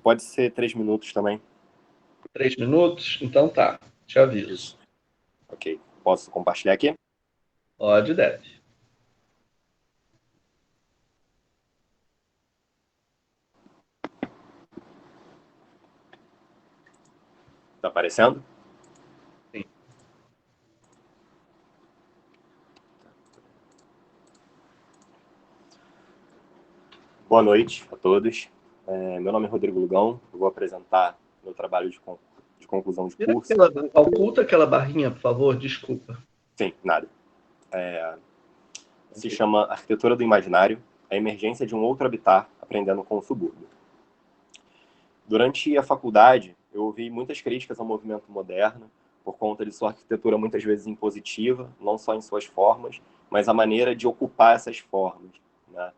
Pode ser 3 minutos também. 3 minutos? Então tá, te aviso. Isso. Ok. Posso compartilhar aqui? Pode, deve. Tá aparecendo? Sim. Boa noite a todos. Meu nome é Rodrigo Lugão. Eu vou apresentar meu trabalho de conclusão de curso. Oculta aquela barrinha, por favor, desculpa. Sim, nada. Se chama Arquitetura do Imaginário, a emergência de um outro habitat aprendendo com o subúrbio. Durante a faculdade, eu ouvi muitas críticas ao movimento moderno, por conta de sua arquitetura muitas vezes impositiva, não só em suas formas, mas a maneira de ocupar essas formas, né?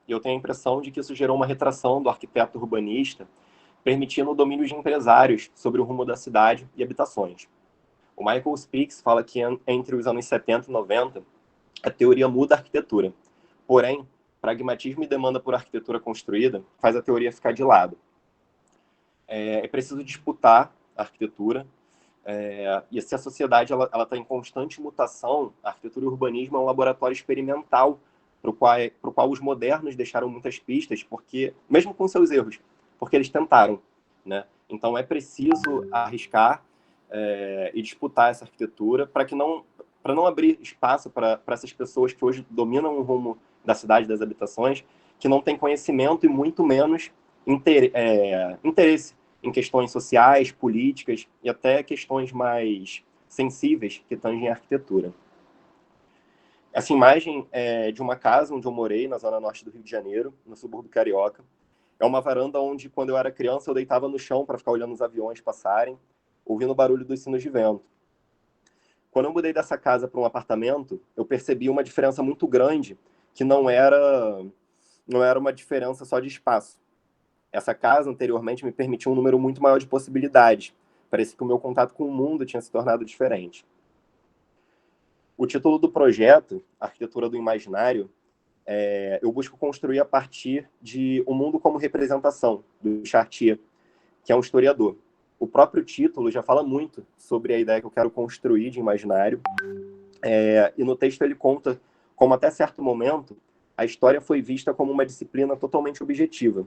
Eu tenho a impressão de que isso gerou uma retração do arquiteto urbanista, permitindo o domínio de empresários sobre o rumo da cidade e habitações. O Michael Speaks fala que entre os anos 70 e 90, a teoria muda a arquitetura. Porém, pragmatismo e demanda por arquitetura construída faz a teoria ficar de lado. É preciso disputar a arquitetura, e se a sociedade ela está em constante mutação, a arquitetura e o urbanismo é um laboratório experimental para o qual os modernos deixaram muitas pistas, porque mesmo com seus erros, porque eles tentaram, né? Então é preciso arriscar e disputar essa arquitetura para não abrir espaço para essas pessoas que hoje dominam o rumo da cidade, das habitações, que não têm conhecimento e muito menos interesse em questões sociais, políticas e até questões mais sensíveis que tangem a arquitetura. Essa imagem é de uma casa onde eu morei, na zona norte do Rio de Janeiro, no subúrbio carioca. É uma varanda onde, quando eu era criança, eu deitava no chão para ficar olhando os aviões passarem, ouvindo o barulho dos sinos de vento. Quando eu mudei dessa casa para um apartamento, eu percebi uma diferença muito grande, que não era uma diferença só de espaço. Essa casa, anteriormente, me permitia um número muito maior de possibilidades. Parecia que o meu contato com o mundo tinha se tornado diferente. O título do projeto, Arquitetura do Imaginário, eu busco construir a partir de O Mundo como Representação, do Chartier, que é um historiador. O próprio título já fala muito sobre a ideia que eu quero construir de imaginário, e no texto ele conta como, até certo momento, a história foi vista como uma disciplina totalmente objetiva,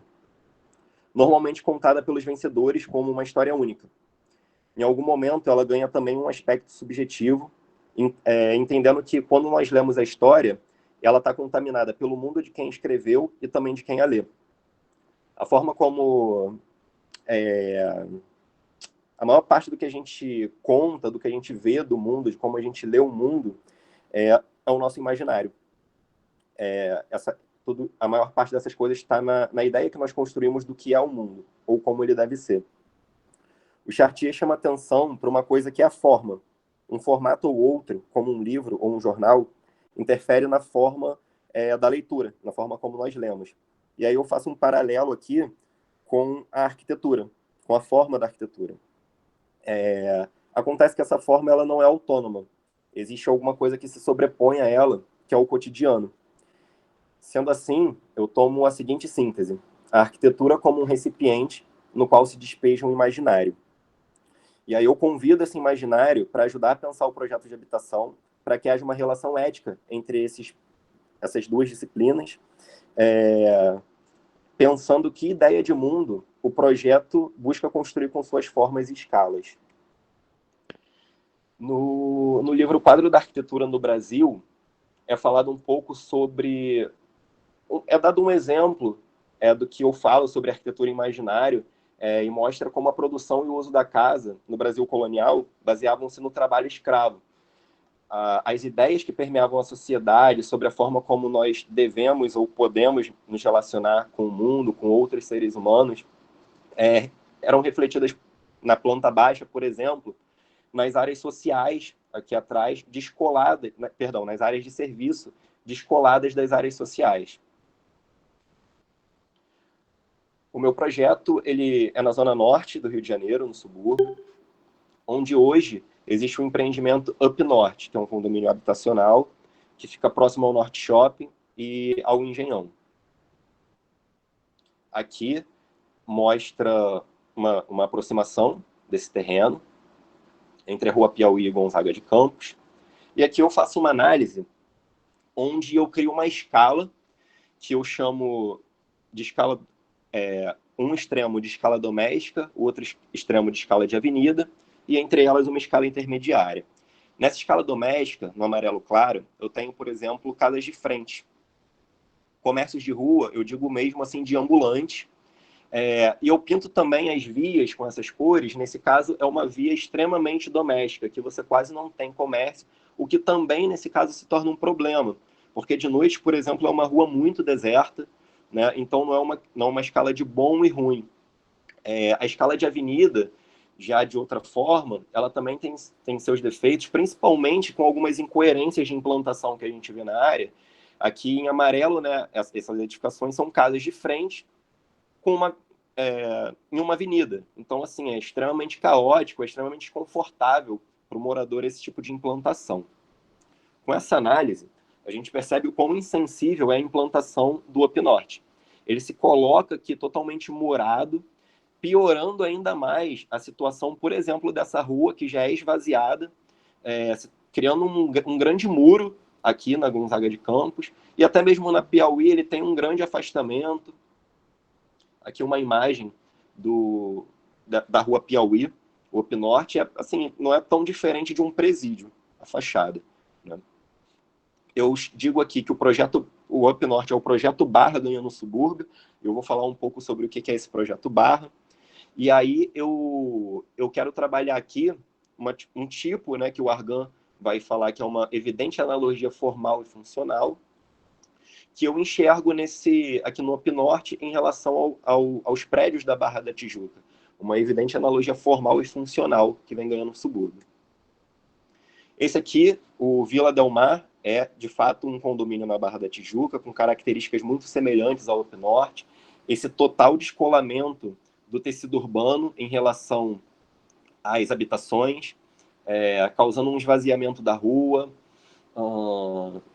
normalmente contada pelos vencedores como uma história única. Em algum momento, ela ganha também um aspecto subjetivo, entendendo que, quando nós lemos a história, ela está contaminada pelo mundo de quem escreveu e também de quem a lê. A forma como a maior parte do que a gente conta, do que a gente vê do mundo, de como a gente lê o mundo, é o nosso imaginário. A maior parte dessas coisas está na ideia que nós construímos do que é o mundo, ou como ele deve ser. O Chartier chama atenção para uma coisa que é a forma. Um formato ou outro, como um livro ou um jornal, interfere na forma da leitura, na forma como nós lemos. E aí eu faço um paralelo aqui com a arquitetura, com a forma da arquitetura. Acontece que essa forma ela não é autônoma. Existe alguma coisa que se sobrepõe a ela, que é o cotidiano. Sendo assim, eu tomo a seguinte síntese: a arquitetura como um recipiente no qual se despeja um imaginário. E aí eu convido esse imaginário para ajudar a pensar o projeto de habitação, para que haja uma relação ética entre essas duas disciplinas, pensando que ideia de mundo o projeto busca construir com suas formas e escalas. No livro Quadro da Arquitetura no Brasil, é falado um pouco sobre... É dado um exemplo do que eu falo sobre arquitetura imaginário, e mostra como a produção e o uso da casa no Brasil colonial baseavam-se no trabalho escravo. As ideias que permeavam a sociedade sobre a forma como nós devemos ou podemos nos relacionar com o mundo, com outros seres humanos, eram refletidas na planta baixa, por exemplo, nas áreas sociais, aqui atrás, nas áreas de serviço, descoladas das áreas sociais. O meu projeto ele é na zona norte do Rio de Janeiro, no subúrbio, onde hoje existe um empreendimento Up Norte, que é um condomínio habitacional que fica próximo ao Norte Shopping e ao Engenhão. Aqui mostra uma aproximação desse terreno entre a Rua Piauí e Gonzaga de Campos. E aqui eu faço uma análise onde eu crio uma escala que eu chamo de escala, um extremo de escala doméstica, o outro extremo de escala de avenida, e entre elas uma escala intermediária. Nessa escala doméstica, no amarelo claro, eu tenho, por exemplo, casas de frente. Comércios de rua, eu digo mesmo assim, de ambulante. E eu pinto também as vias com essas cores. Nesse caso, é uma via extremamente doméstica, que você quase não tem comércio, o que também, nesse caso, se torna um problema. Porque de noite, por exemplo, é uma rua muito deserta, né? Então não é uma escala de bom e ruim. A escala de avenida, já de outra forma, ela também tem seus defeitos, principalmente com algumas incoerências de implantação que a gente vê na área. Aqui em amarelo, né, essas edificações são casas de frente em uma avenida. Então, assim, é extremamente caótico, é extremamente desconfortável para o morador esse tipo de implantação. Com essa análise, a gente percebe o quão insensível é a implantação do UpNorte. Ele se coloca aqui totalmente murado, piorando ainda mais a situação, por exemplo, dessa rua que já é esvaziada, criando um grande muro aqui na Gonzaga de Campos, e até mesmo na Piauí ele tem um grande afastamento. Aqui uma imagem da rua Piauí, o UpNorte, assim, não é tão diferente de um presídio, a fachada, né? Eu digo aqui que o UpNorte é o projeto Barra ganhando subúrbio. Eu vou falar um pouco sobre o que é esse projeto Barra. E aí eu quero trabalhar aqui um tipo, né, que o Argan vai falar que é uma evidente analogia formal e funcional, que eu enxergo aqui no UpNorte em relação aos prédios da Barra da Tijuca. Uma evidente analogia formal e funcional que vem ganhando subúrbio. Esse aqui, o Vila Del Mar, é de fato um condomínio na Barra da Tijuca, com características muito semelhantes ao UpNorte. Esse total descolamento do tecido urbano em relação às habitações, causando um esvaziamento da rua,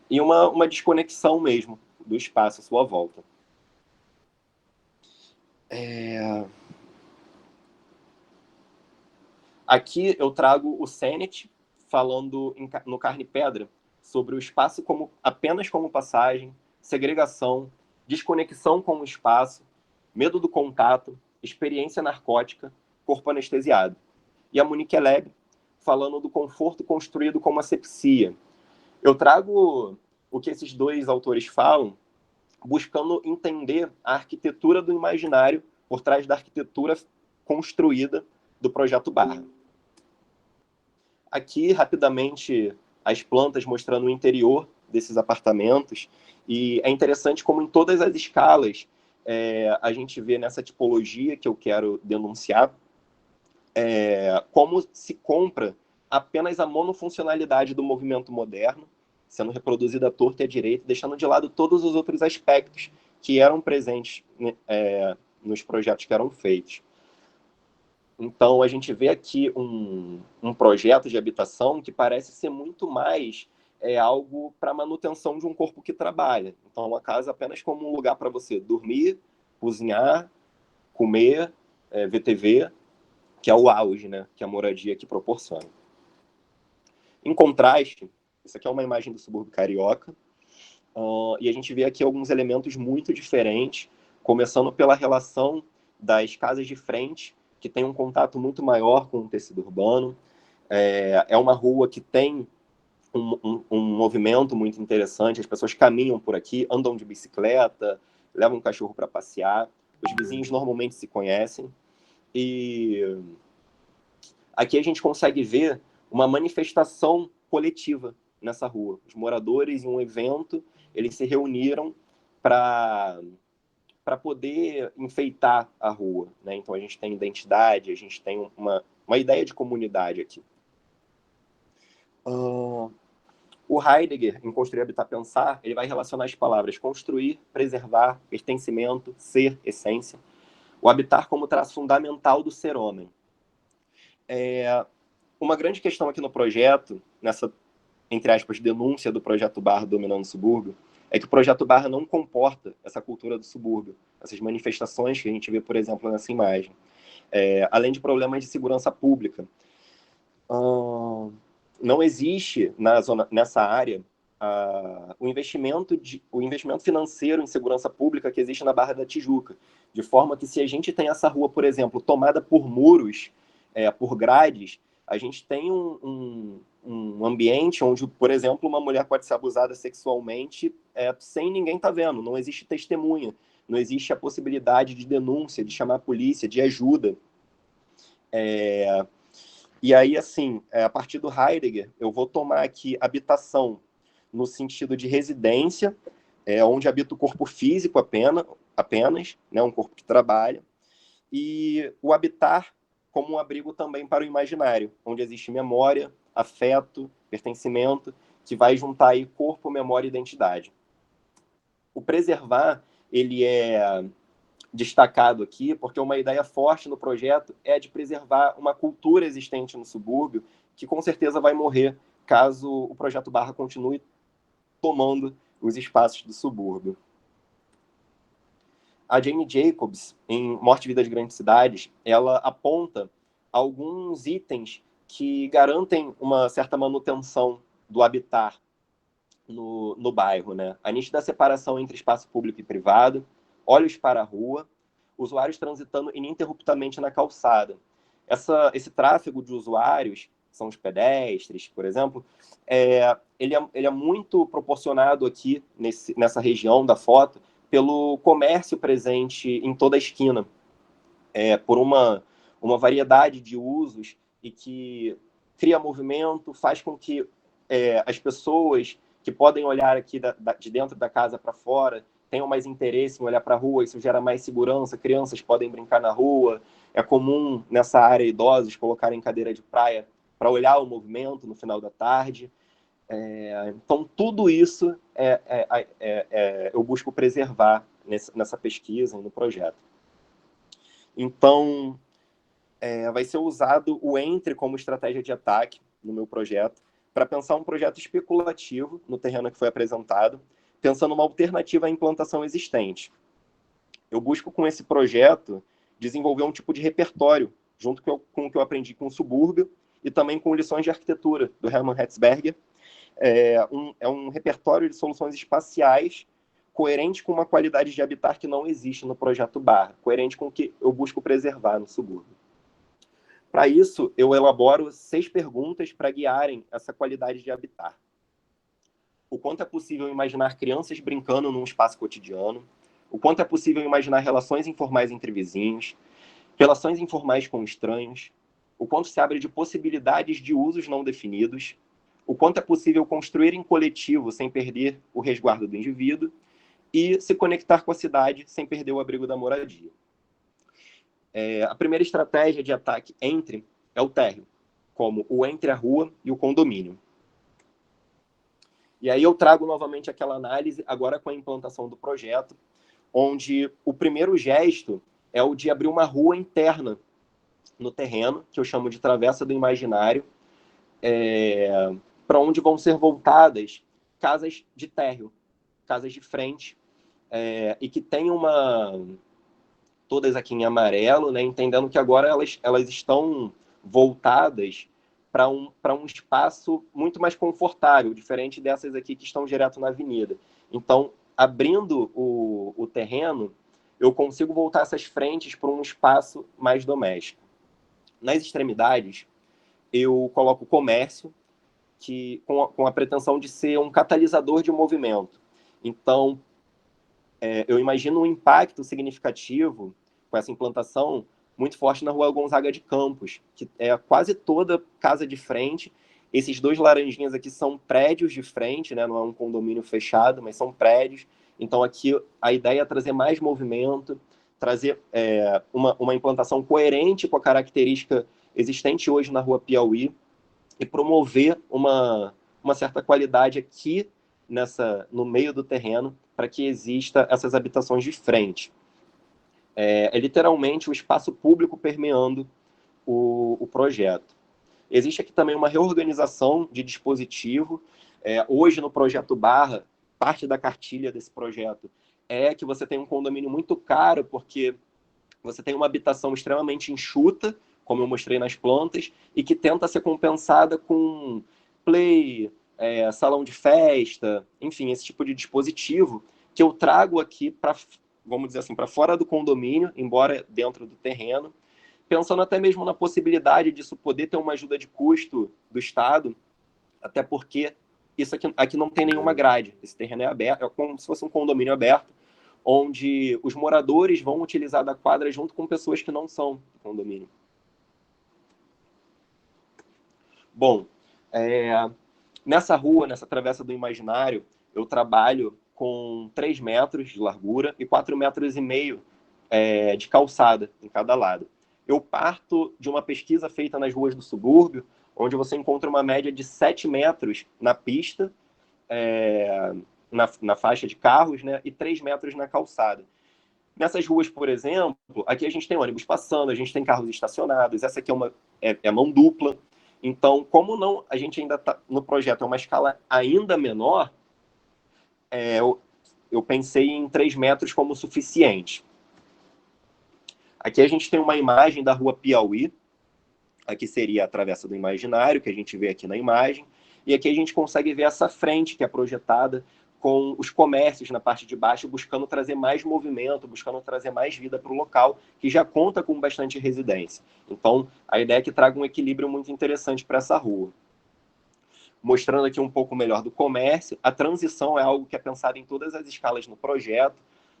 e uma desconexão mesmo do espaço à sua volta. Aqui eu trago o Sennett falando no Carne e Pedra sobre o espaço apenas como passagem, segregação, desconexão com o espaço, medo do contato, experiência narcótica, corpo anestesiado. E a Monique Eleb falando do conforto construído como asepsia. Eu trago o que esses dois autores falam, buscando entender a arquitetura do imaginário por trás da arquitetura construída do projeto Barra. Aqui, rapidamente, as plantas mostrando o interior desses apartamentos. E é interessante como em todas as escalas a gente vê nessa tipologia que eu quero denunciar, como se compra apenas a monofuncionalidade do movimento moderno, sendo reproduzida à torta e à direita, deixando de lado todos os outros aspectos que eram presentes nos projetos que eram feitos. Então, a gente vê aqui um projeto de habitação que parece ser muito mais algo para manutenção de um corpo que trabalha. Então, uma casa apenas como um lugar para você dormir, cozinhar, comer, ver TV, que é o auge, né, que a moradia aqui proporciona. Em contraste, isso aqui é uma imagem do subúrbio carioca, e a gente vê aqui alguns elementos muito diferentes, começando pela relação das casas de frente, que tem um contato muito maior com o tecido urbano. É uma rua que tem um movimento muito interessante, as pessoas caminham por aqui, andam de bicicleta, levam um cachorro para passear, os vizinhos normalmente se conhecem, e aqui a gente consegue ver uma manifestação coletiva nessa rua. Os moradores, em um evento, eles se reuniram para poder enfeitar a rua, né? Então a gente tem identidade, a gente tem uma ideia de comunidade aqui. O Heidegger, em Construir, Habitar, Pensar, ele vai relacionar as palavras construir, preservar, pertencimento, ser, essência, o habitar como traço fundamental do ser homem. Uma grande questão aqui no projeto, nessa, entre aspas, denúncia do projeto Barra dominando o subúrbio, é que o Projeto Barra não comporta essa cultura do subúrbio, essas manifestações que a gente vê, por exemplo, nessa imagem. Além de problemas de segurança pública. Não existe nessa área o investimento financeiro em segurança pública que existe na Barra da Tijuca, de forma que se a gente tem essa rua, por exemplo, tomada por muros, por grades, a gente tem um ambiente onde, por exemplo, uma mulher pode ser abusada sexualmente sem ninguém estar vendo, não existe testemunha, não existe a possibilidade de denúncia, de chamar a polícia, de ajuda. E aí, assim, a partir do Heidegger, eu vou tomar aqui habitação no sentido de residência, onde habita o corpo físico apenas, né, um corpo que trabalha, e o habitar como um abrigo também para o imaginário, onde existe memória, afeto, pertencimento, que vai juntar aí corpo, memória e identidade. O preservar, ele é destacado aqui, porque uma ideia forte no projeto é de preservar uma cultura existente no subúrbio, que com certeza vai morrer caso o Projeto Barra continue tomando os espaços do subúrbio. A Jane Jacobs, em Morte e Vida de Grandes Cidades, ela aponta alguns itens que garantem uma certa manutenção do habitar no bairro, né? A nítida separação entre espaço público e privado, olhos para a rua, usuários transitando ininterruptamente na calçada. Esse tráfego de usuários, são os pedestres, por exemplo, ele é muito proporcionado aqui nessa região da foto pelo comércio presente em toda a esquina, por uma variedade de usos e que cria movimento, faz com que as pessoas que podem olhar aqui de dentro da casa para fora tenham mais interesse em olhar para a rua, isso gera mais segurança, crianças podem brincar na rua, é comum nessa área idosos colocarem cadeira de praia para olhar o movimento no final da tarde. Então, tudo isso eu busco preservar nessa pesquisa e no projeto. Então, vai ser usado o entre como estratégia de ataque no meu projeto, para pensar um projeto especulativo no terreno que foi apresentado, pensando uma alternativa à implantação existente. Eu busco, com esse projeto, desenvolver um tipo de repertório, junto com o que eu aprendi com o subúrbio e também com lições de arquitetura, do Hermann Hertzberger. É um repertório de soluções espaciais coerente com uma qualidade de habitar que não existe no projeto Barra, coerente com o que eu busco preservar no subúrbio. Para isso, eu elaboro 6 perguntas para guiarem essa qualidade de habitar. O quanto é possível imaginar crianças brincando num espaço cotidiano? O quanto é possível imaginar relações informais entre vizinhos? Relações informais com estranhos? O quanto se abre de possibilidades de usos não definidos? O quanto é possível construir em coletivo sem perder o resguardo do indivíduo? E se conectar com a cidade sem perder o abrigo da moradia. A primeira estratégia de ataque é o térreo, como o entre a rua e o condomínio. E aí eu trago novamente aquela análise, agora com a implantação do projeto, onde o primeiro gesto é o de abrir uma rua interna no terreno, que eu chamo de travessa do imaginário, para onde vão ser voltadas casas de térreo, casas de frente, e que tem todas aqui em amarelo, né, entendendo que agora elas estão voltadas para um espaço muito mais confortável, diferente dessas aqui que estão direto na avenida. Então, abrindo o terreno, eu consigo voltar essas frentes para um espaço mais doméstico. Nas extremidades, eu coloco o comércio, com a pretensão de ser um catalisador de movimento. Então, eu imagino um impacto significativo com essa implantação muito forte na Rua Gonzaga de Campos, que é quase toda casa de frente. Esses 2 laranjinhas aqui são prédios de frente, né? Não é um condomínio fechado, mas são prédios. Então, aqui a ideia é trazer mais movimento, trazer uma implantação coerente com a característica existente hoje na Rua Piauí e promover uma certa qualidade aqui no meio do terreno para que exista essas habitações de frente. É literalmente o espaço público permeando o projeto. Existe aqui também uma reorganização de dispositivo. Hoje, no projeto Barra, parte da cartilha desse projeto é que você tem um condomínio muito caro, porque você tem uma habitação extremamente enxuta, como eu mostrei nas plantas, e que tenta ser compensada com play, salão de festa, enfim, esse tipo de dispositivo que eu trago aqui para, vamos dizer assim, para fora do condomínio, embora dentro do terreno, pensando até mesmo na possibilidade disso poder ter uma ajuda de custo do Estado, até porque isso aqui não tem nenhuma grade, esse terreno é aberto, é como se fosse um condomínio aberto, onde os moradores vão utilizar da quadra junto com pessoas que não são do condomínio. Bom, nessa rua, nessa Travessa do Imaginário, eu trabalho com 3 metros de largura e 4,5 metros de calçada em cada lado. Eu parto de uma pesquisa feita nas ruas do subúrbio, onde você encontra uma média de 7 metros na pista, na faixa de carros, né, e 3 metros na calçada. Nessas ruas, por exemplo, aqui a gente tem ônibus passando, a gente tem carros estacionados, essa aqui é mão dupla. Então, como não, a gente ainda está no projeto, é uma escala ainda menor, eu pensei em 3 metros como suficiente. Aqui a gente tem uma imagem da rua Piauí, aqui seria a Travessa do Imaginário, que a gente vê aqui na imagem, e aqui a gente consegue ver essa frente que é projetada com os comércios na parte de baixo, buscando trazer mais movimento, buscando trazer mais vida para o local, que já conta com bastante residência. Então, a ideia é que traga um equilíbrio muito interessante para essa rua. Mostrando aqui um pouco melhor do comércio, a transição é algo que é pensado em todas as escalas no projeto.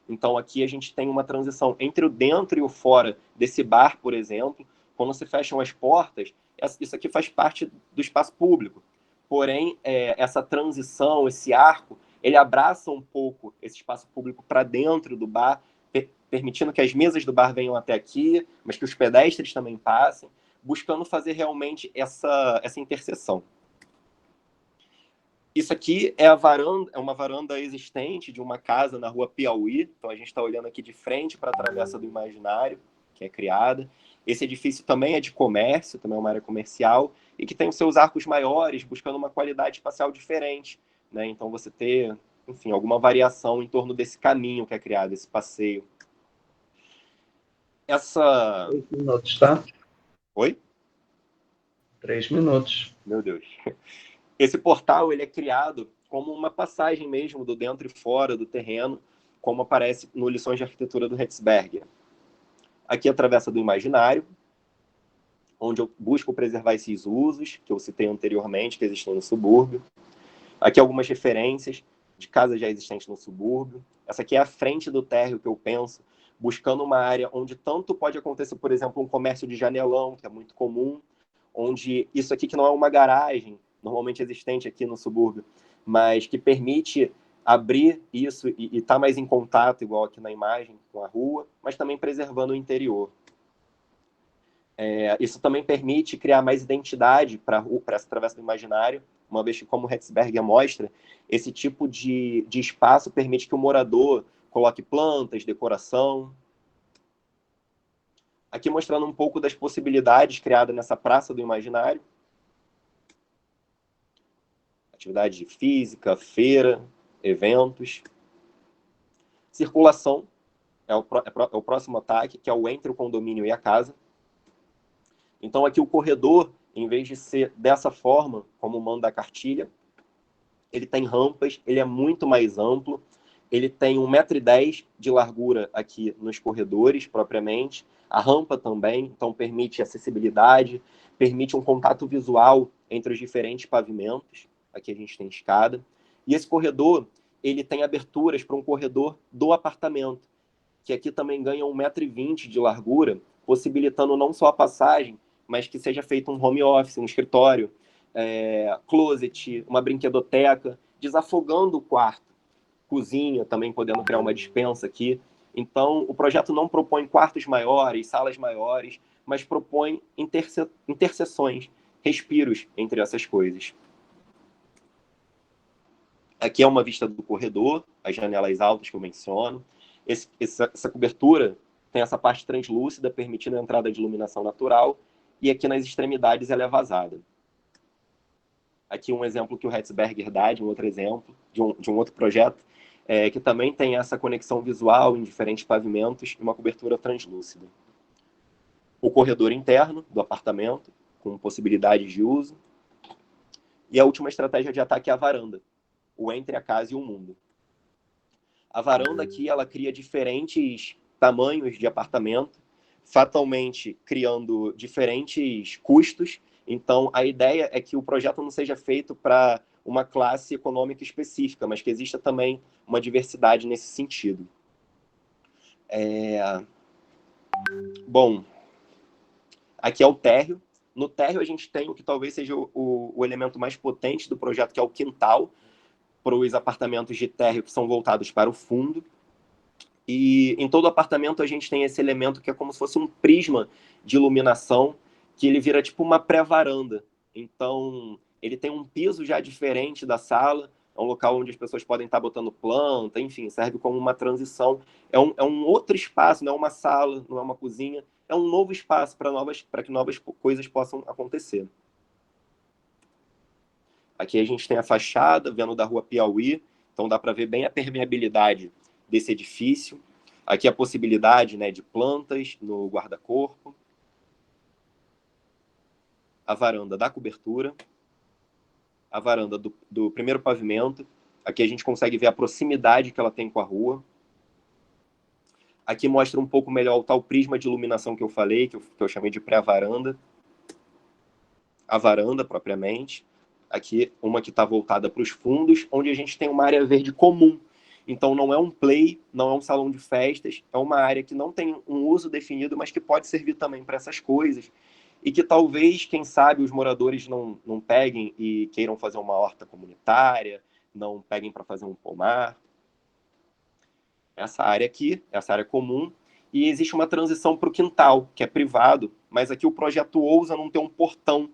Então, aqui a gente tem uma transição entre o dentro e o fora desse bar, por exemplo. Quando se fecham as portas, isso aqui faz parte do espaço público. Porém, essa transição, esse arco, ele abraça um pouco esse espaço público para dentro do bar, permitindo que as mesas do bar venham até aqui, mas que os pedestres também passem, buscando fazer realmente essa interseção. Isso aqui é uma varanda existente de uma casa na rua Piauí. Então a gente está olhando aqui de frente para a Travessa do Imaginário, que é criada. Esse edifício também é de comércio, também é uma área comercial, e que tem os seus arcos maiores, buscando uma qualidade espacial diferente, né? Então você ter, enfim, alguma variação em torno desse caminho que é criado, esse passeio. 3 minutos, tá? Oi? 3 minutos. Meu Deus. Esse portal ele é criado como uma passagem mesmo do dentro e fora do terreno, como aparece no Lições de Arquitetura do Hetzberger. Aqui a Travessa do Imaginário, onde eu busco preservar esses usos que eu citei anteriormente, que existem no subúrbio. Aqui algumas referências de casas já existentes no subúrbio. Essa aqui é a frente do térreo que eu penso, buscando uma área onde tanto pode acontecer, por exemplo, um comércio de janelão, que é muito comum, onde isso aqui que não é uma garagem, normalmente existente aqui no subúrbio, mas que permite abrir isso e estar mais em contato, igual aqui na imagem, com a rua, mas também preservando o interior. Isso também permite criar mais identidade para essa Travessa do Imaginário, uma vez que, como o Hetzberger mostra, esse tipo de espaço permite que o morador coloque plantas, decoração. Aqui mostrando um pouco das possibilidades criadas nessa Praça do Imaginário. Atividade física, feira, eventos. Circulação é o próximo ataque, que é o entre o condomínio e a casa. Então aqui o corredor, em vez de ser dessa forma, como manda a cartilha, ele tem rampas, ele é muito mais amplo, ele tem 1,10 m de largura aqui nos corredores, propriamente, a rampa também, então permite acessibilidade, permite um contato visual entre os diferentes pavimentos. Aqui a gente tem escada. E esse corredor, ele tem aberturas para um corredor do apartamento, que aqui também ganha 1,20 m de largura, possibilitando não só a passagem, mas que seja feito um home office, um escritório, closet, uma brinquedoteca, desafogando o quarto. Cozinha, também podendo criar uma despensa aqui. Então, o projeto não propõe quartos maiores, salas maiores, mas propõe interseções, respiros entre essas coisas. Aqui é uma vista do corredor, as janelas altas que eu menciono. Essa cobertura tem essa parte translúcida, permitindo a entrada de iluminação natural, e aqui nas extremidades ela é vazada. Aqui um exemplo que o Hetzberger dá, de um outro exemplo, de um outro projeto, que também tem essa conexão visual em diferentes pavimentos e uma cobertura translúcida. O corredor interno do apartamento, com possibilidades de uso. E a última estratégia de ataque é a varanda, o entre a casa e o mundo. A varanda aqui, ela cria diferentes tamanhos de apartamento, fatalmente criando diferentes custos. Então, a ideia é que o projeto não seja feito para uma classe econômica específica, mas que exista também uma diversidade nesse sentido. Bom, aqui é o térreo. No térreo, a gente tem o que talvez seja o elemento mais potente do projeto, que é o quintal, para os apartamentos de térreo que são voltados para o fundo. E em todo apartamento a gente tem esse elemento que é como se fosse um prisma de iluminação, que ele vira tipo uma pré-varanda. Então, ele tem um piso já diferente da sala, é um local onde as pessoas podem estar botando planta, enfim, serve como uma transição. É um outro espaço, não é uma sala, não é uma cozinha, é um novo espaço para que novas coisas possam acontecer. Aqui a gente tem a fachada, vendo da rua Piauí, então dá para ver bem a permeabilidade desse edifício. Aqui a possibilidade, né, de plantas no guarda-corpo. A varanda da cobertura. A varanda do primeiro pavimento. Aqui a gente consegue ver a proximidade que ela tem com a rua. Aqui mostra um pouco melhor o tal prisma de iluminação que eu falei, que eu chamei de pré-varanda. A varanda, propriamente. Aqui, uma que está voltada para os fundos, onde a gente tem uma área verde comum. Então, não é um play, não é um salão de festas, é uma área que não tem um uso definido, mas que pode servir também para essas coisas. E que talvez, quem sabe, os moradores não peguem e queiram fazer uma horta comunitária, não peguem para fazer um pomar. Essa área aqui, essa área comum, e existe uma transição para o quintal, que é privado, mas aqui o projeto ousa não ter um portão,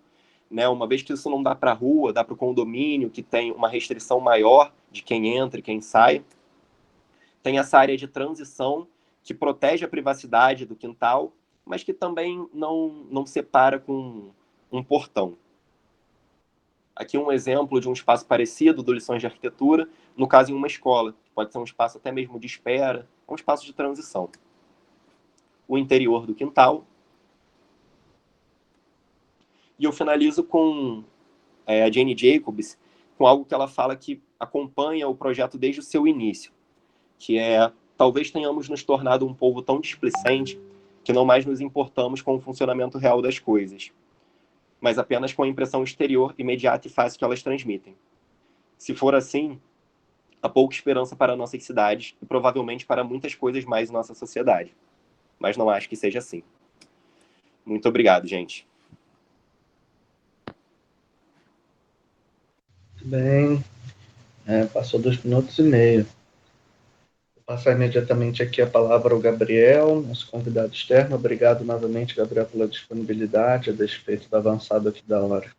né? Uma vez que isso não dá para a rua, dá para o condomínio, que tem uma restrição maior de quem entra e quem sai. Tem essa área de transição que protege a privacidade do quintal, mas que também não separa com um portão. Aqui um exemplo de um espaço parecido do Lições de Arquitetura, no caso em uma escola. Pode ser um espaço até mesmo de espera, um espaço de transição. O interior do quintal. E eu finalizo com a Jane Jacobs, com algo que ela fala que acompanha o projeto desde o seu início, que é: talvez tenhamos nos tornado um povo tão displicente que não mais nos importamos com o funcionamento real das coisas, mas apenas com a impressão exterior, imediata e fácil que elas transmitem. Se for assim, há pouca esperança para nossas cidades e provavelmente para muitas coisas mais em nossa sociedade. Mas não acho que seja assim. Muito obrigado, gente. Bem, passou 2 minutos e meio. Vou passar imediatamente aqui a palavra ao Gabriel, nosso convidado externo. Obrigado novamente, Gabriel, pela disponibilidade, a despeito do avançado aqui da hora.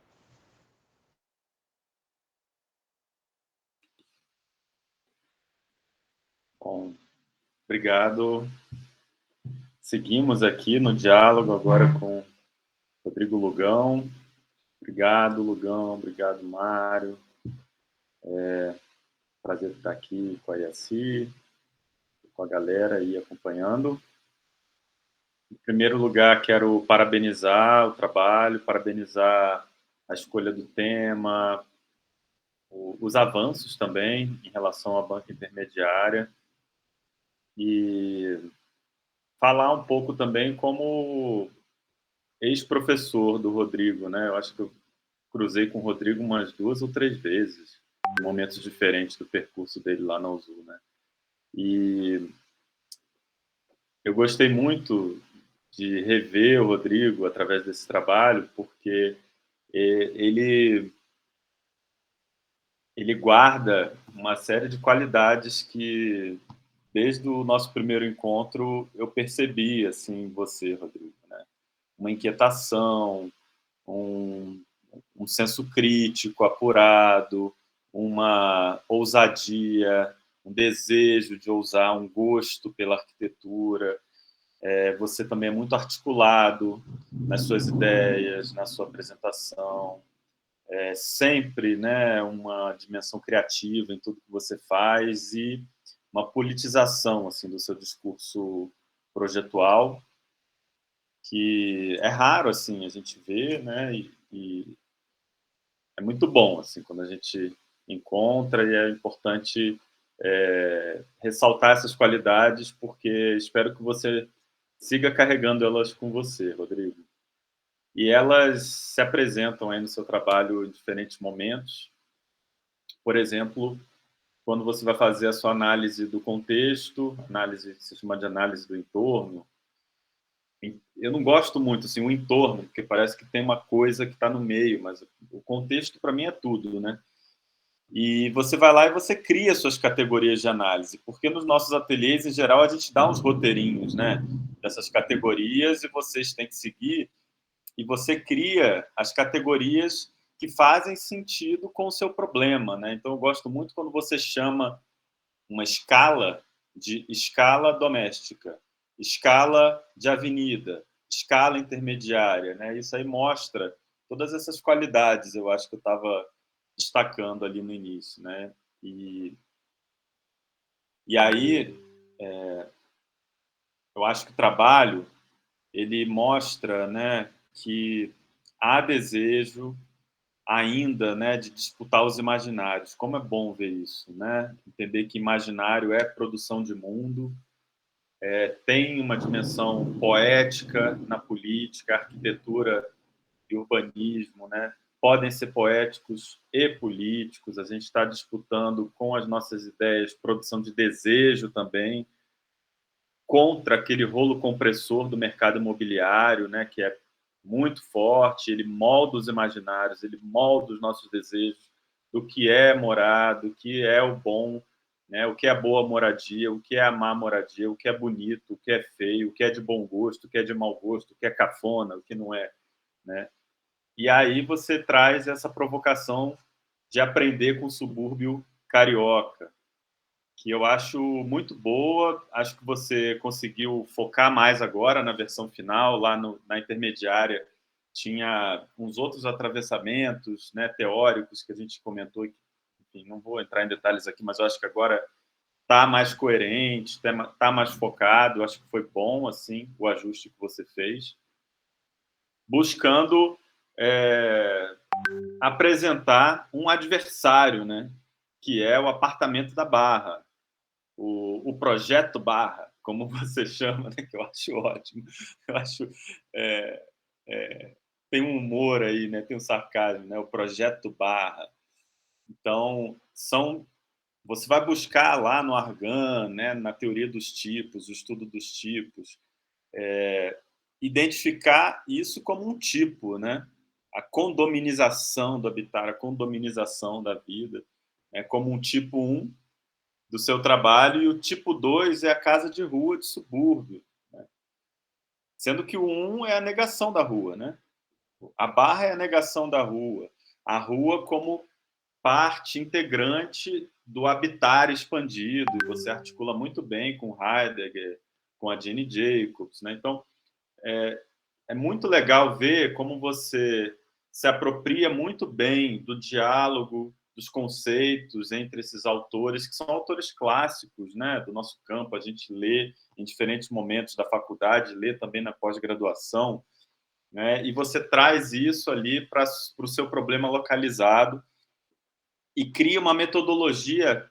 Bom, obrigado. Seguimos aqui no diálogo agora com Rodrigo Lugão. Obrigado, Lugão. Obrigado, Mário. Prazer estar aqui com a Yaci, com a galera aí acompanhando. Em primeiro lugar, quero parabenizar o trabalho, parabenizar a escolha do tema, os avanços também em relação à banca intermediária e falar um pouco também como ex-professor do Rodrigo, né? Eu acho que eu cruzei com o Rodrigo umas 2 ou 3 vezes, em momentos diferentes do percurso dele lá na USU, né? E eu gostei muito de rever o Rodrigo através desse trabalho, porque ele guarda uma série de qualidades que, desde o nosso primeiro encontro, eu percebi assim, em você, Rodrigo, né? Uma inquietação, um senso crítico apurado, uma ousadia, um desejo de ousar, um gosto pela arquitetura. Você também é muito articulado nas suas ideias, na sua apresentação. sempre, né, uma dimensão criativa em tudo que você faz e uma politização assim do seu discurso projetual, que é raro assim a gente vê, né, e é muito bom assim quando a gente encontra, e é importante ressaltar essas qualidades, porque espero que você siga carregando elas com você, Rodrigo. E elas se apresentam aí no seu trabalho em diferentes momentos. Por exemplo, quando você vai fazer a sua análise do contexto, análise, se chama de análise do entorno. Eu não gosto muito assim o entorno, porque parece que tem uma coisa que está no meio, mas o contexto para mim é tudo, né? E você vai lá e você cria suas categorias de análise, porque nos nossos ateliês, em geral, a gente dá uns roteirinhos, né, dessas categorias, e vocês têm que seguir, e você cria as categorias que fazem sentido com o seu problema, né? Então, eu gosto muito quando você chama uma escala de escala doméstica, escala de avenida, escala intermediária, né? Isso aí mostra todas essas qualidades, eu acho que eu estava destacando ali no início, né? E aí, eu acho que o trabalho, ele mostra, né, que há desejo ainda, né, de disputar os imaginários. Como é bom ver isso, né? Entender que imaginário é produção de mundo, tem uma dimensão poética na política, arquitetura e urbanismo, né? Podem ser poéticos e políticos. A gente está disputando com as nossas ideias produção de desejo também, contra aquele rolo compressor do mercado imobiliário, né, que é muito forte. Ele molda os imaginários, ele molda os nossos desejos do que é morar, do que é o bom, né, o que é boa moradia, o que é a má moradia, o que é bonito, o que é feio, o que é de bom gosto, o que é de mau gosto, o que é cafona, o que não é, né? E aí você traz essa provocação de aprender com o subúrbio carioca, que eu acho muito boa. Acho que você conseguiu focar mais agora na versão final. Lá na intermediária tinha uns outros atravessamentos, né, teóricos que a gente comentou. Enfim, não vou entrar em detalhes aqui, mas eu acho que agora está mais coerente, está mais focado. Eu acho que foi bom assim o ajuste que você fez, buscando apresentar um adversário, né, que é o apartamento da Barra. O projeto Barra, como você chama, né, que eu acho ótimo. Eu acho é, tem um humor aí, né, tem um sarcasmo, né, o projeto Barra. Então você vai buscar lá no Argan, né, na teoria dos tipos, o estudo dos tipos, identificar isso como um tipo, né, a condominização do habitat, a condominização da vida, como um tipo 1 do seu trabalho, e o tipo 2 é a casa de rua de subúrbio, né? Sendo que o 1 é a negação da rua, né? A Barra é a negação da rua, a rua como parte integrante do habitar expandido, e você articula muito bem com Heidegger, com a Jane Jacobs, né? Então, é muito legal ver como você se apropria muito bem do diálogo, dos conceitos entre esses autores, que são autores clássicos, né, do nosso campo. A gente lê em diferentes momentos da faculdade, lê também na pós-graduação, né, e você traz isso ali para o seu problema localizado e cria uma metodologia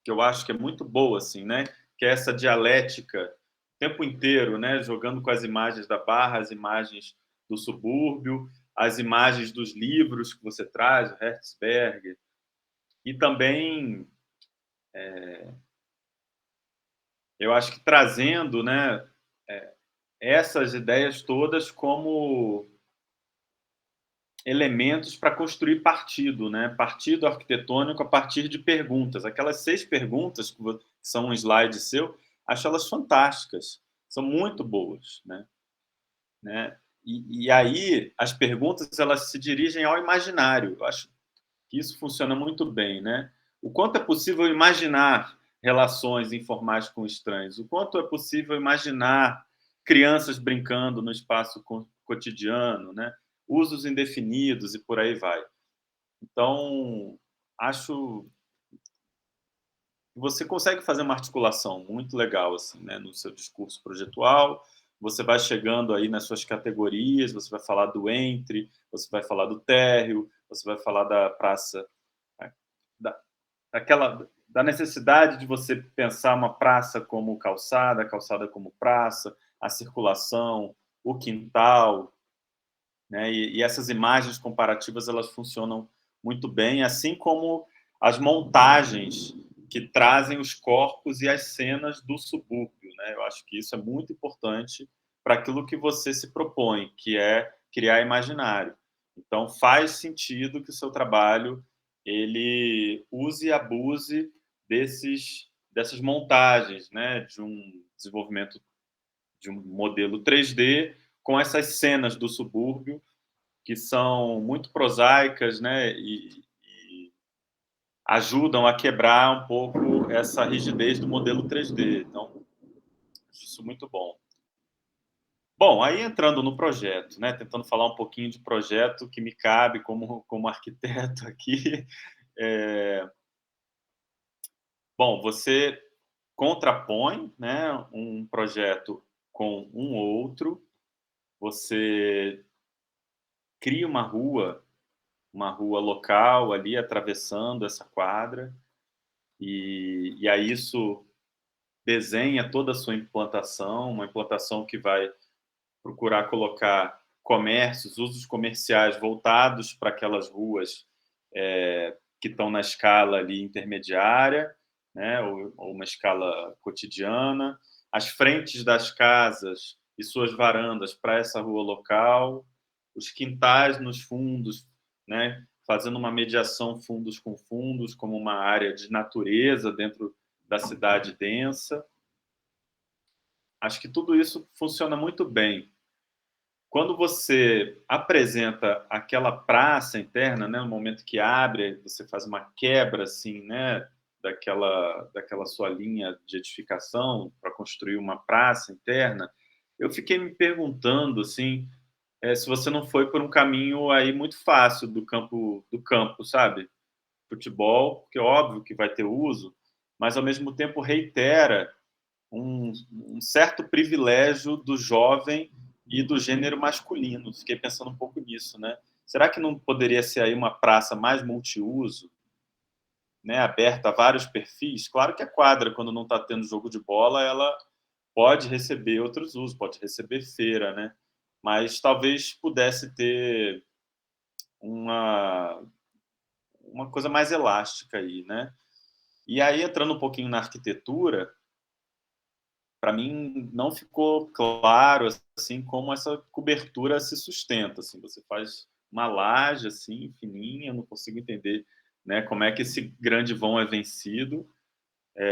que eu acho que é muito boa, assim, né, que é essa dialética o tempo inteiro, né, jogando com as imagens da Barra, as imagens do subúrbio, as imagens dos livros que você traz, o Hertzberg, e também eu acho que trazendo, né, essas ideias todas como elementos para construir partido, né? Partido arquitetônico a partir de perguntas. Aquelas 6 perguntas que são um slide seu, acho elas fantásticas, são muito boas, né? E aí as perguntas elas se dirigem ao imaginário. Eu acho que isso funciona muito bem, né? O quanto é possível imaginar relações informais com estranhos? O quanto é possível imaginar crianças brincando no espaço cotidiano, né? Usos indefinidos e por aí vai. Então, acho que você consegue fazer uma articulação muito legal assim, né, no seu discurso projetual. Você vai chegando aí nas suas categorias, você vai falar do entre, você vai falar do térreo, você vai falar da praça, né, da, da necessidade de você pensar uma praça como calçada, a calçada como praça, a circulação, o quintal, né? E essas imagens comparativas elas funcionam muito bem, assim como as montagens que trazem os corpos e as cenas do subúrbio, né? Eu acho que isso é muito importante para aquilo que você se propõe, que é criar imaginário. Então faz sentido que o seu trabalho ele use e abuse dessas montagens, né? De um desenvolvimento de um modelo 3D com essas cenas do subúrbio que são muito prosaicas, né, e ajudam a quebrar um pouco essa rigidez do modelo 3D. Então, acho isso muito bom. Bom, aí entrando no projeto, né, tentando falar um pouquinho de projeto que me cabe como arquiteto aqui. É, bom, você contrapõe, né, um projeto com um outro, você cria uma rua local ali atravessando essa quadra, e aí isso desenha toda a sua implantação, uma implantação que vai procurar colocar comércios, usos comerciais voltados para aquelas ruas que estão na escala ali intermediária, né, ou uma escala cotidiana, as frentes das casas e suas varandas para essa rua local, os quintais nos fundos, né, fazendo uma mediação fundos com fundos, como uma área de natureza dentro da cidade densa. Acho que tudo isso funciona muito bem. Quando você apresenta aquela praça interna, né, no momento que abre, você faz uma quebra assim, né, daquela sua linha de edificação para construir uma praça interna, eu fiquei me perguntando assim, se você não foi por um caminho aí muito fácil do campo, sabe? Futebol, porque é óbvio que vai ter uso, mas ao mesmo tempo reitera um certo privilégio do jovem e do gênero masculino. Fiquei pensando um pouco nisso, né? Será que não poderia ser aí uma praça mais multiuso, né, aberta a vários perfis? Claro que a quadra, quando não está tendo jogo de bola, ela pode receber outros usos, pode receber feira, né? Mas talvez pudesse ter uma, uma coisa mais elástica aí, né? E aí, entrando um pouquinho na arquitetura, para mim não ficou claro assim como essa cobertura se sustenta. Assim, você faz uma laje assim fininha, não consigo entender, né, como é que esse grande vão é vencido.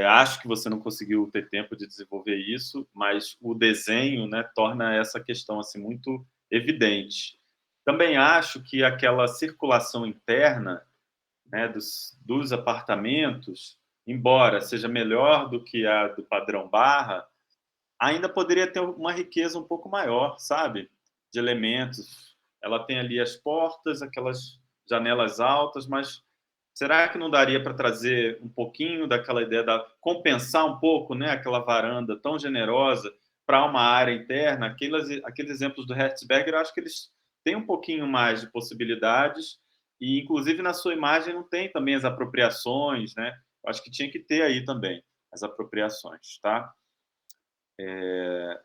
Acho que você não conseguiu ter tempo de desenvolver isso, mas o desenho, né, torna essa questão assim muito evidente. Também acho que aquela circulação interna, né, dos apartamentos, embora seja melhor do que a do padrão Barra, ainda poderia ter uma riqueza um pouco maior, sabe? De elementos. Ela tem ali as portas, aquelas janelas altas, mas será que não daria para trazer um pouquinho daquela ideia da compensar um pouco, né, aquela varanda tão generosa para uma área interna? Aqueles exemplos do Hertzberger, eu acho que eles têm um pouquinho mais de possibilidades e, inclusive, na sua imagem não tem também as apropriações, né? Eu acho que tinha que ter aí também as apropriações, tá?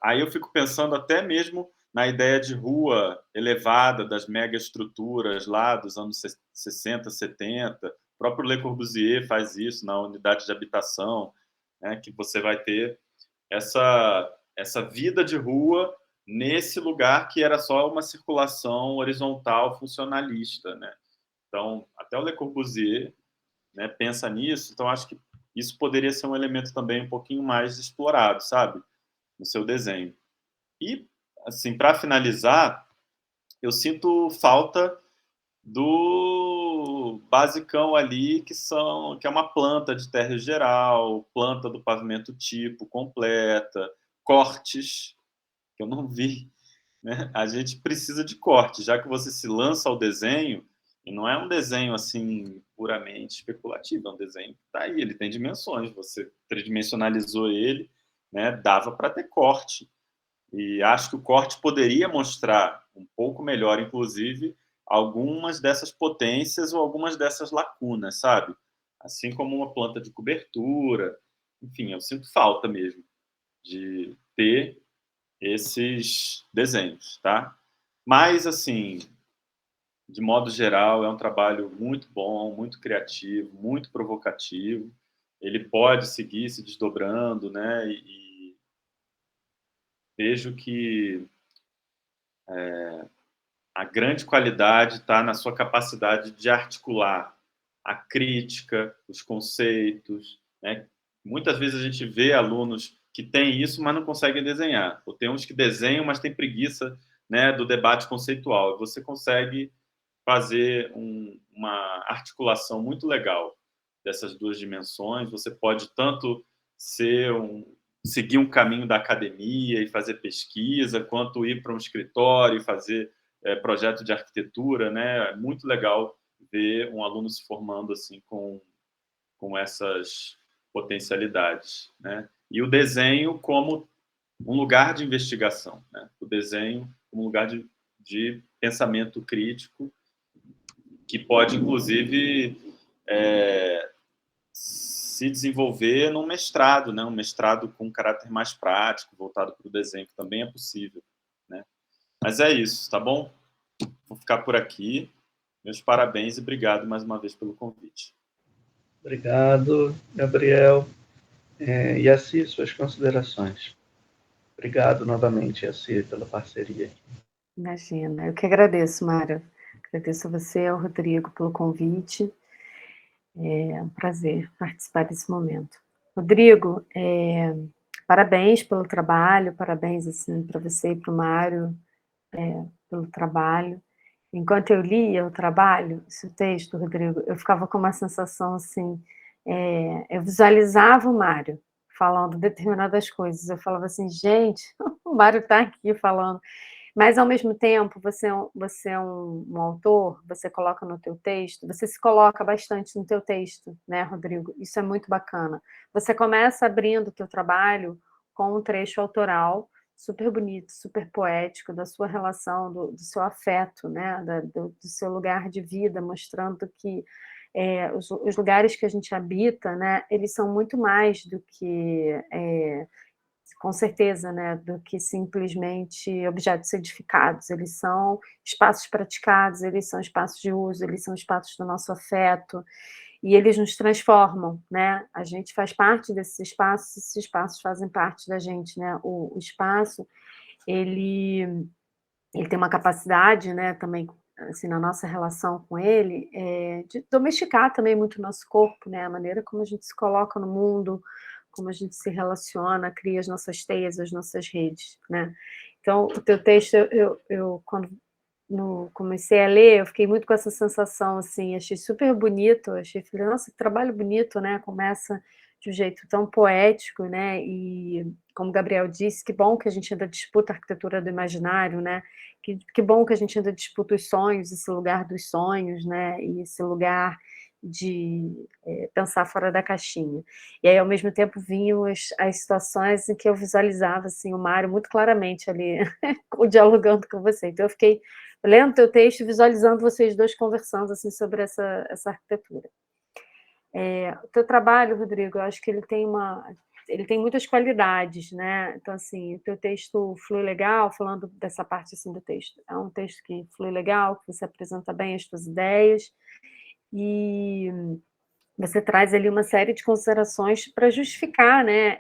Aí eu fico pensando até mesmo na ideia de rua elevada das megaestruturas lá dos anos 60, 70. O próprio Le Corbusier faz isso na unidade de habitação, né, que você vai ter essa vida de rua nesse lugar que era só uma circulação horizontal funcionalista, né? Então, até o Le Corbusier, né, pensa nisso. Então, acho que isso poderia ser um elemento também um pouquinho mais explorado, sabe? No seu desenho. E, assim, para finalizar, eu sinto falta do basicão ali, que é uma planta de térreo geral, planta do pavimento tipo completa, cortes, que eu não vi, né? A gente precisa de corte, já que você se lança ao desenho, E não é um desenho, assim, puramente especulativo, é um desenho que está aí, ele tem dimensões, você tridimensionalizou ele, né, dava para ter corte. E acho que o corte poderia mostrar um pouco melhor, inclusive, algumas dessas potências ou algumas dessas lacunas, sabe? Assim como uma planta de cobertura. Enfim, eu sinto falta mesmo de ter esses desenhos, tá? Mas, assim, de modo geral, é um trabalho muito bom, muito criativo, muito provocativo. Ele pode seguir se desdobrando, né? E vejo que a grande qualidade está na sua capacidade de articular a crítica, os conceitos, né? Muitas vezes a gente vê alunos que têm isso, mas não conseguem desenhar. Ou tem uns que desenham, mas têm preguiça, né, do debate conceitual. Você consegue fazer uma articulação muito legal dessas duas dimensões. Você pode tanto seguir um caminho da academia e fazer pesquisa, quanto ir para um escritório e fazer projeto de arquitetura, né? É muito legal ver um aluno se formando assim com essas potencialidades, né? E o desenho como um lugar de investigação, né? O desenho como um lugar de pensamento crítico que pode, inclusive, se desenvolver num mestrado, né? Um mestrado com um caráter mais prático, voltado para o desenho, que também é possível, né? Mas é isso, tá bom? Vou ficar por aqui. Meus parabéns e obrigado mais uma vez pelo convite. Obrigado, Gabriel. Yaci, suas considerações. Obrigado novamente, Yaci, pela parceria. Imagina, eu que agradeço, Mário. Agradeço a você, ao Rodrigo, pelo convite. É um prazer participar desse momento. Rodrigo, parabéns pelo trabalho, parabéns assim, para você e para o Mário pelo trabalho. Enquanto eu lia o trabalho, esse texto, Rodrigo, eu ficava com uma sensação assim, eu visualizava o Mário falando determinadas coisas. Eu falava assim, gente, o Mário está aqui falando. Mas, ao mesmo tempo, você é um autor, você coloca no teu texto, você se coloca bastante no teu texto, né, Rodrigo? Isso é muito bacana. Você começa abrindo o teu trabalho com um trecho autoral, super bonito, super poético, da sua relação, do seu afeto, né, do seu lugar de vida, mostrando que os lugares que a gente habita, né, eles são muito mais do que com certeza, né, do que simplesmente objetos edificados. Eles são espaços praticados, eles são espaços de uso, eles são espaços do nosso afeto, e eles nos transformam, né? A gente faz parte desses espaços fazem parte da gente, né? O espaço, ele tem uma capacidade, né, também, assim, na nossa relação com ele, de domesticar também muito o nosso corpo, né? A maneira como a gente se coloca no mundo, como a gente se relaciona, cria as nossas teias, as nossas redes, né? Então, o teu texto, eu quando comecei a ler, eu fiquei muito com essa sensação, assim, achei super bonito, falei, nossa, que trabalho bonito, né? Começa de um jeito tão poético, né? E, como o Gabriel disse, que bom que a gente ainda disputa a arquitetura do imaginário, né? Que bom que a gente ainda disputa os sonhos, esse lugar dos sonhos, né? E esse lugar de pensar fora da caixinha. E aí, ao mesmo tempo, vinham as situações em que eu visualizava assim, o Mário muito claramente ali, dialogando com você. Então, eu fiquei lendo teu texto e visualizando vocês dois conversando assim, sobre essa arquitetura. O teu trabalho, Rodrigo, eu acho que ele tem muitas qualidades, né? Então, assim, o teu texto flui legal, falando dessa parte assim, do texto. É um texto que flui legal, que você apresenta bem as tuas ideias, e você traz ali uma série de considerações para justificar, né?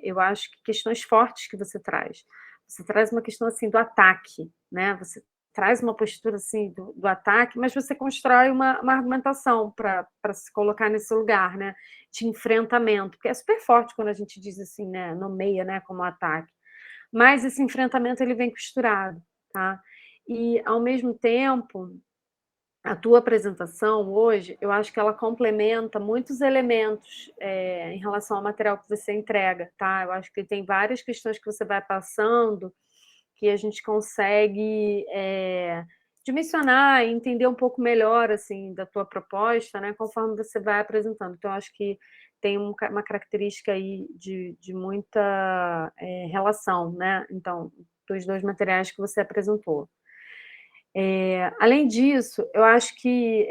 Eu acho que questões fortes que você traz. Você traz uma questão assim do ataque, né? Você traz uma postura assim do ataque, mas você constrói uma argumentação para se colocar nesse lugar, né? De enfrentamento, porque é super forte quando a gente diz assim, né? Nomeia, né? Como ataque. Mas esse enfrentamento ele vem costurado, tá? E ao mesmo tempo a tua apresentação hoje, eu acho que ela complementa muitos elementos em relação ao material que você entrega, tá? Eu acho que tem várias questões que você vai passando que a gente consegue dimensionar e entender um pouco melhor, assim, da tua proposta, né, conforme você vai apresentando. Então, acho que tem uma característica aí de muita relação, né, então, dos 2 materiais que você apresentou. Além disso, eu acho que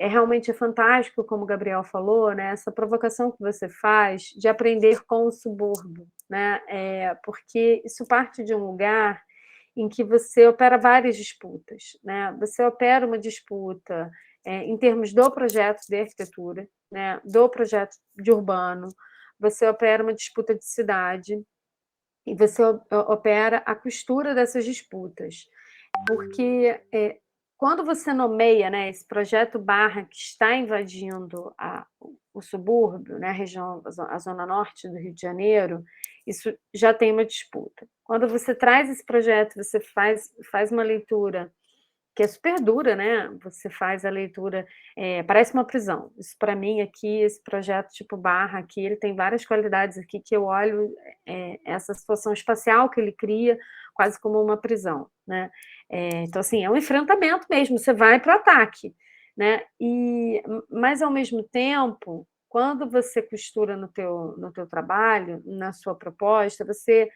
realmente fantástico, como o Gabriel falou, né, essa provocação que você faz de aprender com o subúrbio, né, porque isso parte de um lugar em que você opera várias disputas, né, você opera uma disputa em termos do projeto de arquitetura, né, do projeto de urbano, você opera uma disputa de cidade e você opera a costura dessas disputas. Porque quando você nomeia, né, esse projeto Barra que está invadindo o subúrbio, né, a zona norte do Rio de Janeiro, isso já tem uma disputa. Quando você traz esse projeto, você faz uma leitura que é super dura, né? Você faz a leitura, parece uma prisão. Isso para mim aqui, esse projeto tipo Barra aqui, ele tem várias qualidades aqui que eu olho essa situação espacial que ele cria quase como uma prisão, né? Então assim, é um enfrentamento mesmo. Você vai para o ataque, né? Mas ao mesmo tempo, quando você costura no teu trabalho, na sua proposta, você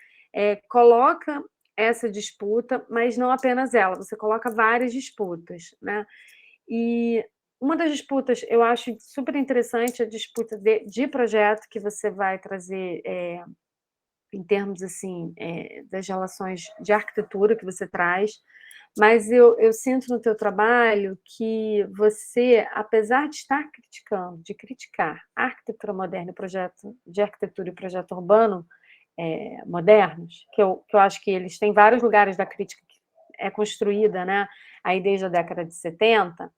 coloca essa disputa, mas não apenas ela, você coloca várias disputas, né? E uma das disputas, eu acho super interessante, a disputa de projeto que você vai trazer em termos assim das relações de arquitetura que você traz, mas eu sinto no teu trabalho que você, apesar de estar criticando, de criticar a arquitetura moderna e projeto de arquitetura e projeto urbano, modernos, que eu acho que eles têm vários lugares da crítica que é construída, né, aí desde a década de 70,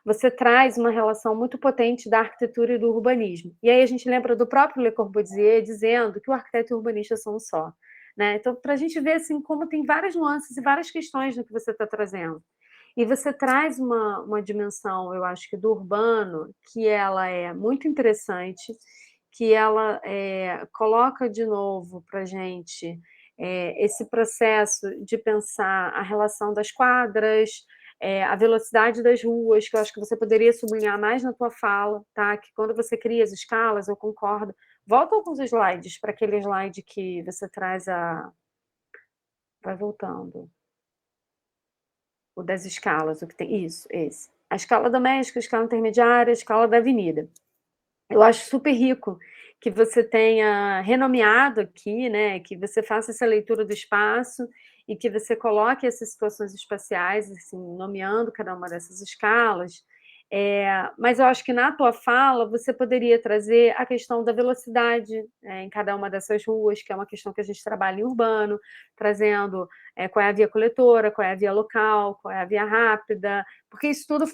você traz uma relação muito potente da arquitetura e do urbanismo. E aí a gente lembra do próprio Le Corbusier dizendo que o arquiteto e o urbanista são um só. Né? Então, para a gente ver assim, como tem várias nuances e várias questões no que você está trazendo. E você traz uma dimensão, eu acho que do urbano, que ela é muito interessante, que ela coloca de novo para a gente esse processo de pensar a relação das quadras, a velocidade das ruas, que eu acho que você poderia sublinhar mais na tua fala, tá? Que quando você cria as escalas, eu concordo. Volta alguns slides para aquele slide que você traz a... Vai voltando. O das escalas, o que tem... Isso, esse. A escala doméstica, a escala intermediária, a escala da avenida. Eu acho super rico que você tenha renomeado aqui, né, que você faça essa leitura do espaço e que você coloque essas situações espaciais, assim, nomeando cada uma dessas escalas. Mas eu acho que na tua fala você poderia trazer a questão da velocidade em cada uma dessas ruas, que é uma questão que a gente trabalha em urbano, trazendo qual é a via coletora, qual é a via local, qual é a via rápida, porque isso tudo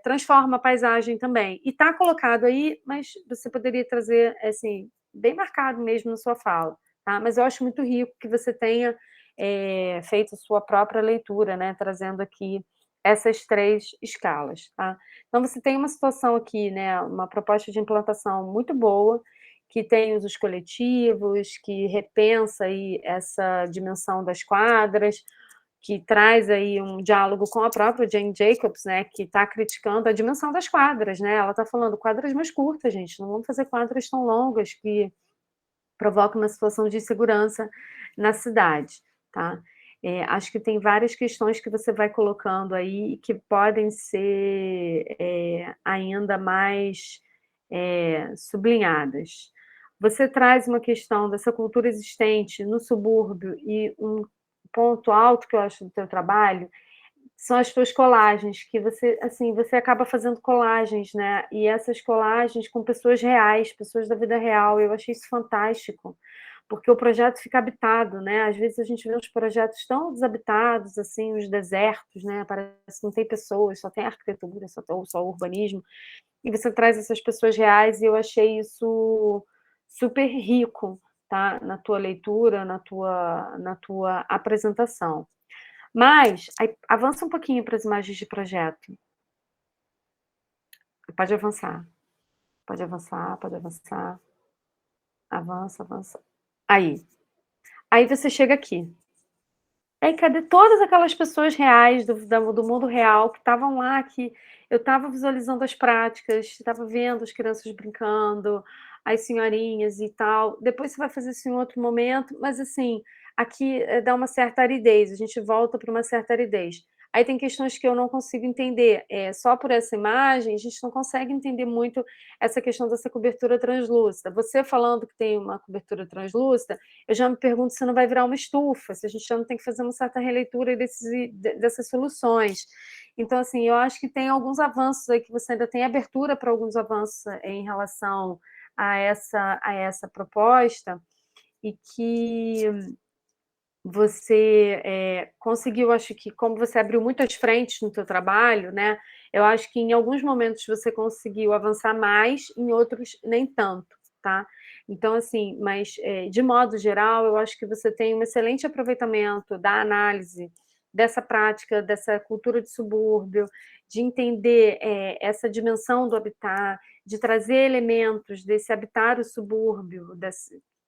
transforma a paisagem também. E está colocado aí, mas você poderia trazer, assim, bem marcado mesmo na sua fala. Tá? Mas eu acho muito rico que você tenha feito a sua própria leitura, né? Trazendo aqui essas 3 escalas. Tá? Então, você tem uma situação aqui, né? Uma proposta de implantação muito boa, que tem usos coletivos, que repensa aí essa dimensão das quadras, que traz aí um diálogo com a própria Jane Jacobs, né, que está criticando a dimensão das quadras, né? Ela está falando quadras mais curtas, gente, não vamos fazer quadras tão longas que provocam uma situação de insegurança na cidade, tá? Acho que tem várias questões que você vai colocando aí que podem ser ainda mais sublinhadas. Você traz uma questão dessa cultura existente no subúrbio e um ponto alto que eu acho do teu trabalho são as tuas colagens, que você, assim, você acaba fazendo colagens, né? E essas colagens com pessoas reais, pessoas da vida real. Eu achei isso fantástico, porque o projeto fica habitado, né? Às vezes a gente vê uns projetos tão desabitados, assim, os desertos, né? Parece que não tem pessoas, só tem arquitetura, só urbanismo. E você traz essas pessoas reais e eu achei isso super rico, tá? Na tua leitura, na tua apresentação. Mas, aí, avança um pouquinho para as imagens de projeto. Pode avançar. Pode avançar, pode avançar. Avança, avança. Aí. Aí você chega aqui. E aí, cadê todas aquelas pessoas reais do mundo real que estavam lá, que eu estava visualizando as práticas, estava vendo as crianças brincando, as senhorinhas e tal. Depois você vai fazer isso em outro momento, mas assim, aqui dá uma certa aridez, a gente volta para uma certa aridez. Aí tem questões que eu não consigo entender. Só por essa imagem, a gente não consegue entender muito essa questão dessa cobertura translúcida. Você falando que tem uma cobertura translúcida, eu já me pergunto se não vai virar uma estufa, se a gente já não tem que fazer uma certa releitura dessas soluções. Então, assim, eu acho que tem alguns avanços aí que você ainda tem abertura para alguns avanços em relação a essa proposta, e que você conseguiu, acho que como você abriu muitas frentes no seu trabalho, né, eu acho que em alguns momentos você conseguiu avançar mais, em outros nem tanto, tá? Então, assim, mas de modo geral, eu acho que você tem um excelente aproveitamento da análise dessa prática, dessa cultura de subúrbio, de entender essa dimensão do habitat, de trazer elementos desse habitar o subúrbio,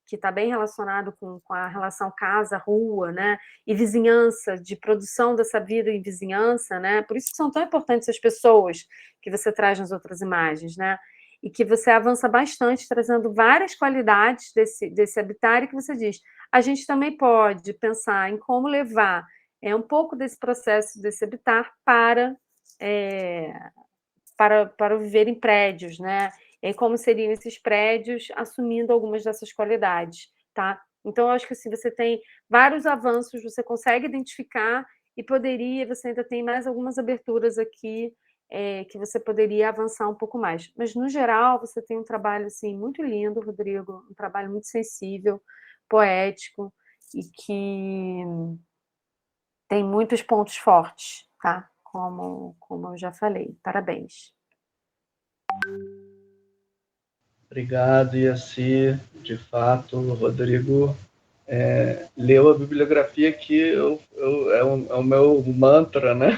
que está bem relacionado com a relação casa-rua, né, e vizinhança, de produção dessa vida em vizinhança, né, por isso que são tão importantes as pessoas que você traz nas outras imagens, né, e que você avança bastante, trazendo várias qualidades desse habitat, e que você diz, a gente também pode pensar em como levar um pouco desse processo desse habitat para viver em prédios, né? E como seriam esses prédios assumindo algumas dessas qualidades, tá? Então, eu acho que assim, você tem vários avanços, você consegue identificar e você ainda tem mais algumas aberturas aqui que você poderia avançar um pouco mais. Mas, no geral, você tem um trabalho assim, muito lindo, Rodrigo, um trabalho muito sensível, poético, e que tem muitos pontos fortes, tá? Como eu já falei. Parabéns. Obrigado, Yaci. De fato, o Rodrigo leu a bibliografia que é o meu mantra, né?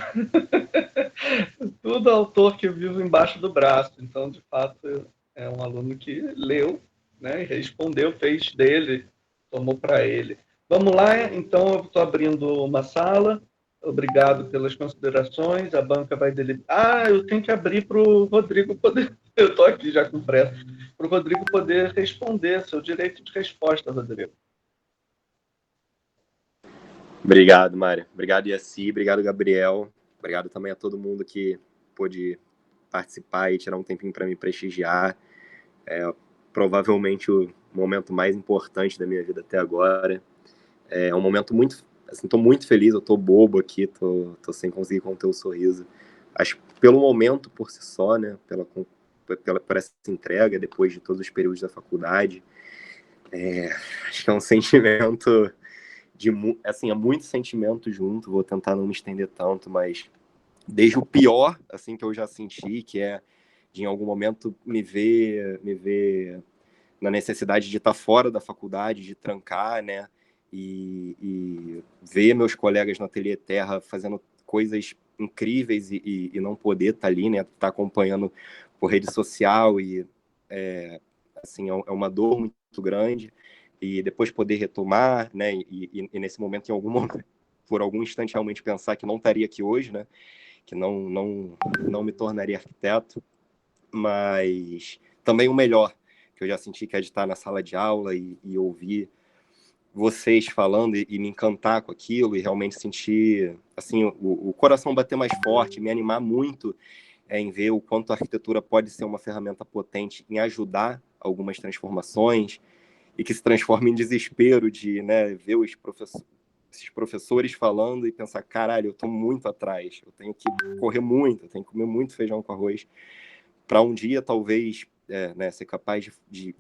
Tudo autor que eu vivo embaixo do braço. Então, de fato, é um aluno que leu, né? E respondeu, fez dele, tomou para ele. Vamos lá, então, eu estou abrindo uma sala. Obrigado pelas considerações. A banca vai deliberar. Eu tenho que abrir para o Rodrigo poder. Eu estou aqui já com pressa. Para o Rodrigo poder responder, seu direito de resposta, Rodrigo. Obrigado, Mário. Obrigado, Yaci. Obrigado, Gabriel. Obrigado também a todo mundo que pôde participar e tirar um tempinho para me prestigiar. Provavelmente o momento mais importante da minha vida até agora. É um momento muito... Assim, tô muito feliz, eu tô bobo aqui, tô sem conseguir conter o sorriso. Acho que pelo momento por si só, né? Por essa entrega, depois de todos os períodos da faculdade. Acho que é um sentimento... assim, é muito sentimento junto, vou tentar não me estender tanto, mas desde o pior, assim, que eu já senti, que é de em algum momento me ver na necessidade de estar fora da faculdade, de trancar, né, e ver meus colegas no Ateliê Terra fazendo coisas incríveis e não poder estar ali, né, estar acompanhando por rede social assim, é uma dor muito grande, e depois poder retomar, né, e nesse momento, por algum instante, realmente pensar que não estaria aqui hoje, né, que não me tornaria arquiteto, mas também o melhor, que eu já senti, que é de estar na sala de aula e ouvir vocês falando e me encantar com aquilo, e realmente sentir, assim, o coração bater mais forte, me animar muito em ver o quanto a arquitetura pode ser uma ferramenta potente em ajudar algumas transformações, e que se transforma em desespero de, né, ver esses professores falando e pensar, caralho, eu estou muito atrás, eu tenho que correr muito, eu tenho que comer muito feijão com arroz, para um dia, talvez, né, ser capaz de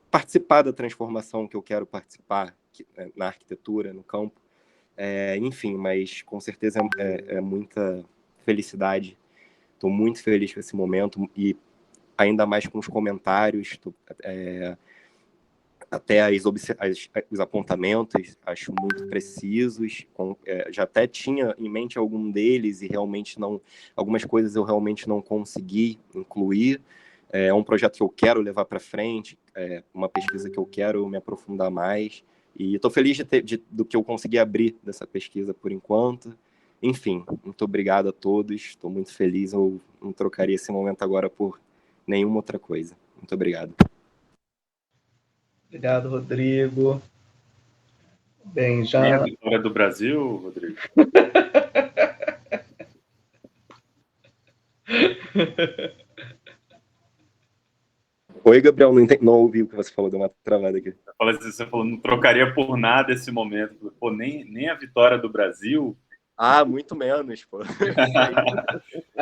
participar da transformação que eu quero participar na arquitetura, no campo. Enfim, mas com certeza é muita felicidade. Estou muito feliz com esse momento, e ainda mais com os comentários, até os apontamentos, acho muito precisos. Já até tinha em mente algum deles, e realmente algumas coisas eu realmente não consegui incluir. É um projeto que eu quero levar para frente, uma pesquisa que eu quero me aprofundar mais, E estou feliz do que eu consegui abrir dessa pesquisa por enquanto. Enfim, muito obrigado a todos. Estou muito feliz. Eu não trocaria esse momento agora por nenhuma outra coisa. Muito obrigado. Obrigado, Rodrigo. Bem, já... Nem a vitória do Brasil, Rodrigo? Oi, Gabriel, não ouvi o que você falou, deu uma travada aqui. Você falou, não trocaria por nada esse momento. Pô, nem a vitória do Brasil? Ah, muito menos, pô.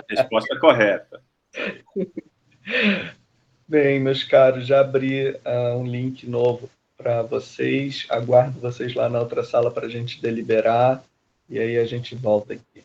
Resposta correta. Bem, meus caros, já abri um link novo para vocês. Aguardo vocês lá na outra sala para a gente deliberar. E aí a gente volta aqui.